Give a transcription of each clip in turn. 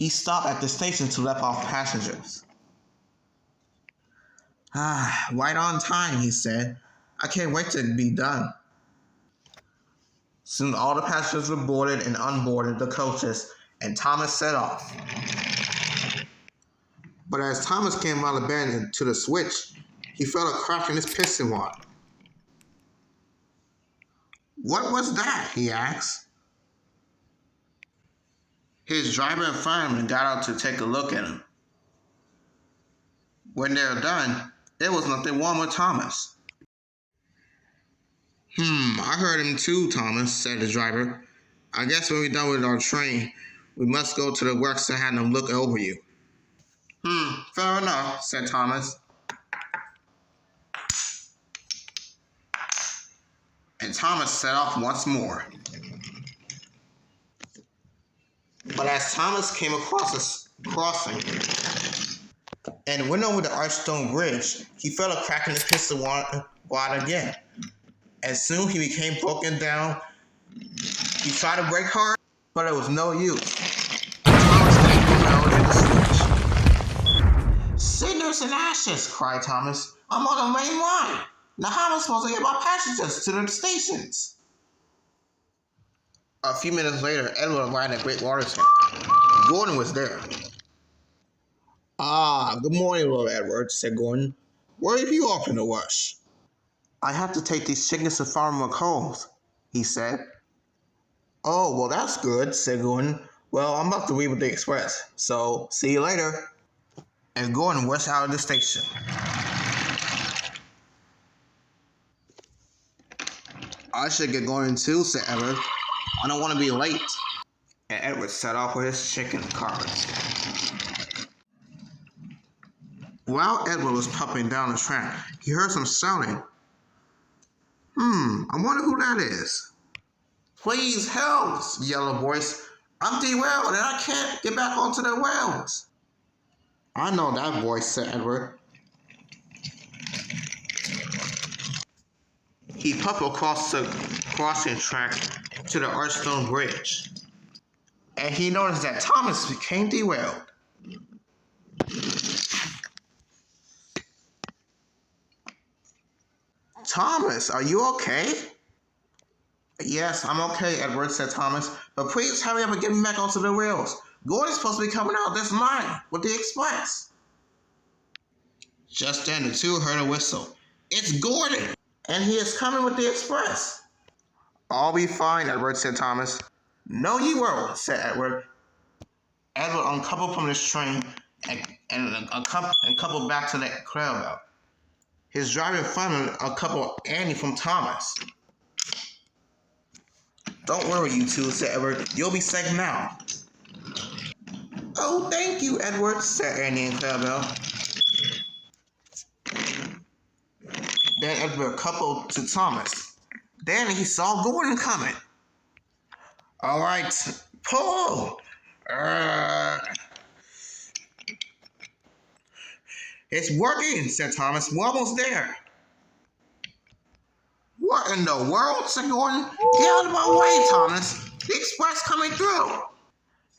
He stopped at the station to let off passengers. Right on time, he said. I can't wait to be done. Soon all the passengers were boarded and unboarded the coaches, and Thomas set off. But as Thomas came out of bed and to the switch, he felt a crack in his piston rod. What was that? He asked. His driver and fireman got out to take a look at him. When they were done, there was nothing wrong with Thomas. I heard him too, Thomas, said the driver. I guess when we're done with our train, we must go to the works to have them look over you. Fair enough, said Thomas. And Thomas set off once more. But as Thomas came across a crossing and went over the Archstone Bridge, he felt a crack in the piston rod again. And soon he became broken down. He tried to brake hard, but it was no use. Thomas stayed in the switch. Cinders and ashes, cried Thomas. I'm on the main line. Now how am I supposed to get my passengers to the stations? A few minutes later, Edward arrived at Great Waterton. Gordon was there. Good morning, Lord Edward, said Gordon. Where are you off in a rush? I have to take these chickens to Farmer McCall's, he said. Oh, well, that's good, said Gordon. Well, I'm about to leave with the express, so see you later. And Gordon rushed out of the station. I should get going too, said Edward. I don't want to be late. And Edward set off with his chicken cart. While Edward was puffing down the track, he heard some shouting. I wonder who that is. Please help, yelled a voice. I'm derailed and I can't get back onto the rails. I know that voice, said Edward. He puffed across the crossing track to the Archstone Bridge, and he noticed that Thomas became derailed. Thomas, are you okay? Yes, I'm okay, Edward, said Thomas, but please hurry up and get me back onto the rails. Gordon's supposed to be coming out this line with the express. Just then the two heard a whistle. It's Gordon, and he is coming with the express. I'll be fine, Edward, said Thomas. No, you won't, said Edward. Edward uncoupled from his train and coupled back to the crowd belt. His driver fireman uncoupled Annie from Thomas. Don't worry, you two, said Edward. You'll be safe now. Oh, thank you, Edward, said Annie and Clarabelle. Then Edward coupled to Thomas. Then he saw Gordon coming. All right, pull! It's working, said Thomas. We're almost there. What in the world, said Gordon? Get out of my way, Thomas. The express coming through.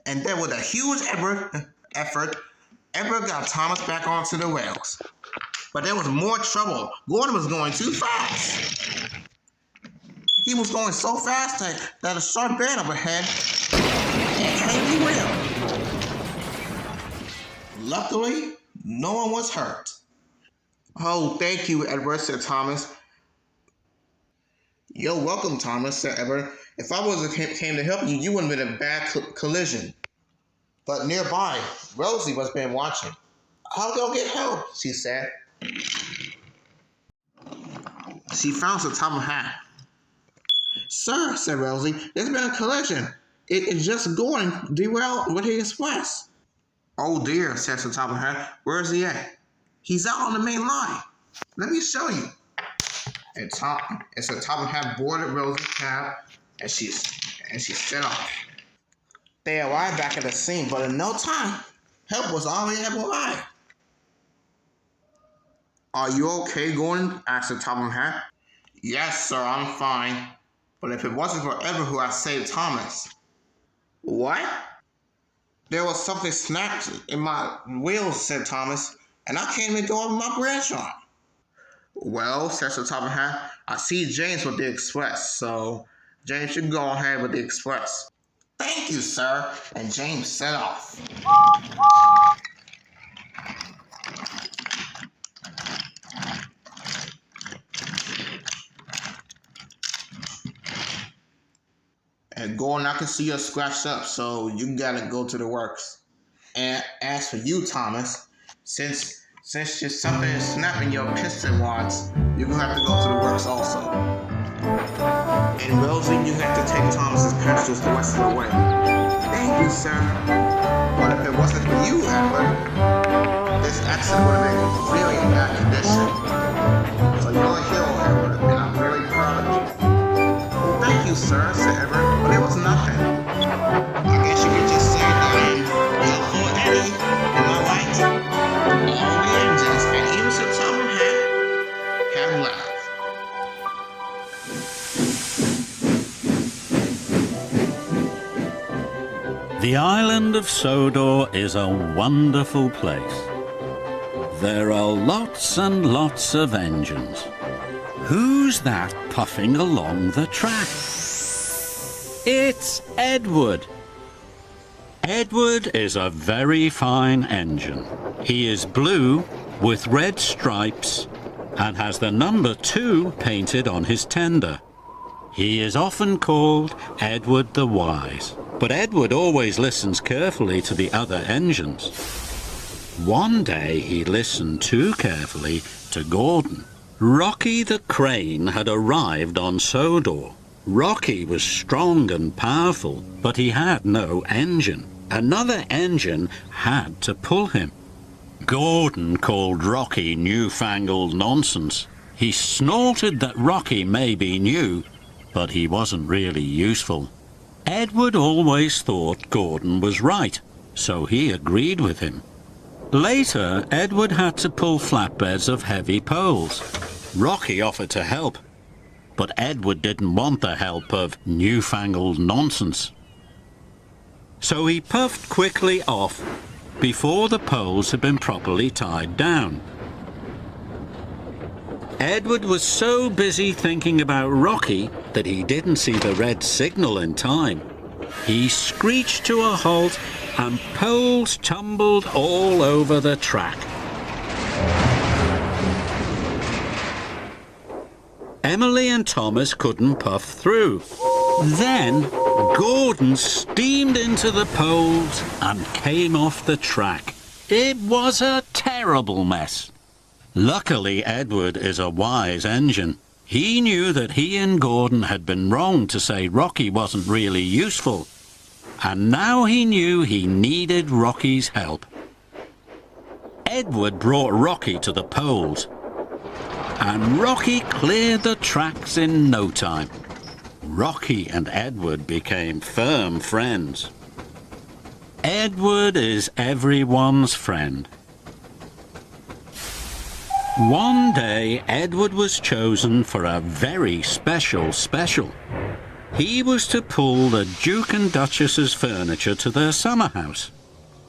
And then with a huge effort, Edward got Thomas back onto the rails. But there was more trouble. Gordon was going too fast. He was going so fast that a sharp bend up ahead came derailed. Luckily, no one was hurt. Oh, thank you, Edward, said Thomas. You're welcome, Thomas, said Edward. If I came to help you, you wouldn't have been a bad collision. But nearby, Rosie was been watching. I'll go get help, she said. She found the top of her hat. Sir, said Rosie, there's been a collision. It is just going derailed with the express. Oh dear, said the top of her hat. Where is he at? He's out on the main line. Let me show you. And the top of her hat boarded Rosie's cab, and she set off. They arrived back at the scene, but in no time, help was already at the line. Are you okay, Gordon? Asked the top of her hat. Yes, sir, I'm fine. But if it wasn't for Edward who had saved Thomas. What? There was something snapped in my wheels, said Thomas, and I can't even go over my branch on. Well, said Sir Topham Hatt, I see James with the express, so James, you can go ahead with the express. Thank you, sir, and James set off. And Gordon, I can see you're scratched up, so you gotta go to the works. And as for you, Thomas, since just something is snapping your piston rods, you're gonna have to go to the works also. And Rosie, you have to take Thomas's pencils the rest of the way. Thank you, sir. But if it wasn't for you, Edward, this accident would have been really in bad condition. So you're a hero, Edward, and I'm really proud of you. Thank you, sir, said Edward, but it was nothing. I guess you could just say that I'm helpful, Eddie. Am I right? All the engines, and even Sir Topham Hatt, have left. The island of Sodor is a wonderful place. There are lots and lots of engines. Who's that puffing along the track? It's Edward. Edward is a very fine engine. He is blue with red stripes and has the number 2 painted on his tender. He is often called Edward the Wise, but Edward always listens carefully to the other engines. One day he listened too carefully to Gordon. Rocky the crane had arrived on Sodor. Rocky was strong and powerful, but he had no engine. Another engine had to pull him. Gordon called Rocky newfangled nonsense. He snorted that Rocky may be new, but he wasn't really useful. Edward always thought Gordon was right, so he agreed with him. Later, Edward had to pull flatbeds of heavy poles. Rocky offered to help, but Edward didn't want the help of newfangled nonsense. So he puffed quickly off before the poles had been properly tied down. Edward was so busy thinking about Rocky that he didn't see the red signal in time. He screeched to a halt and poles tumbled all over the track. Emily and Thomas couldn't puff through. Then Gordon steamed into the poles and came off the track. It was a terrible mess. Luckily, Edward is a wise engine. He knew that he and Gordon had been wrong to say Rocky wasn't really useful. And now he knew he needed Rocky's help. Edward brought Rocky to the poles, and Rocky cleared the tracks in no time. Rocky and Edward became firm friends. Edward is everyone's friend. One day, Edward was chosen for a very special. He was to pull the Duke and Duchess's furniture to their summer house.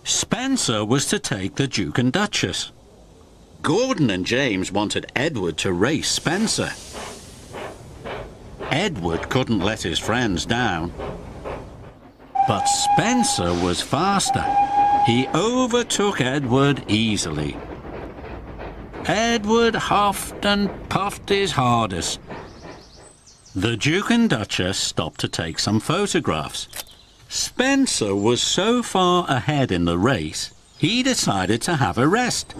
Spencer was to take the Duke and Duchess. Gordon and James wanted Edward to race Spencer. Edward couldn't let his friends down. But Spencer was faster. He overtook Edward easily. Edward huffed and puffed his hardest. The Duke and Duchess stopped to take some photographs. Spencer was so far ahead in the race, he decided to have a rest.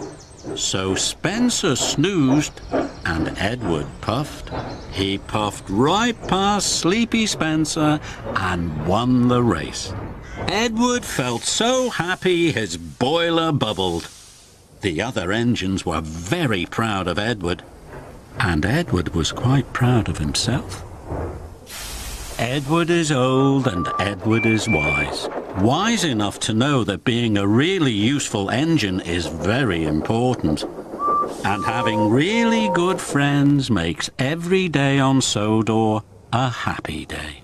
So Spencer snoozed and Edward puffed. He puffed right past sleepy Spencer and won the race. Edward felt so happy his boiler bubbled. The other engines were very proud of Edward, and Edward was quite proud of himself. Edward is old and Edward is wise. Wise enough to know that being a really useful engine is very important. And having really good friends makes every day on Sodor a happy day.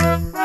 Bye.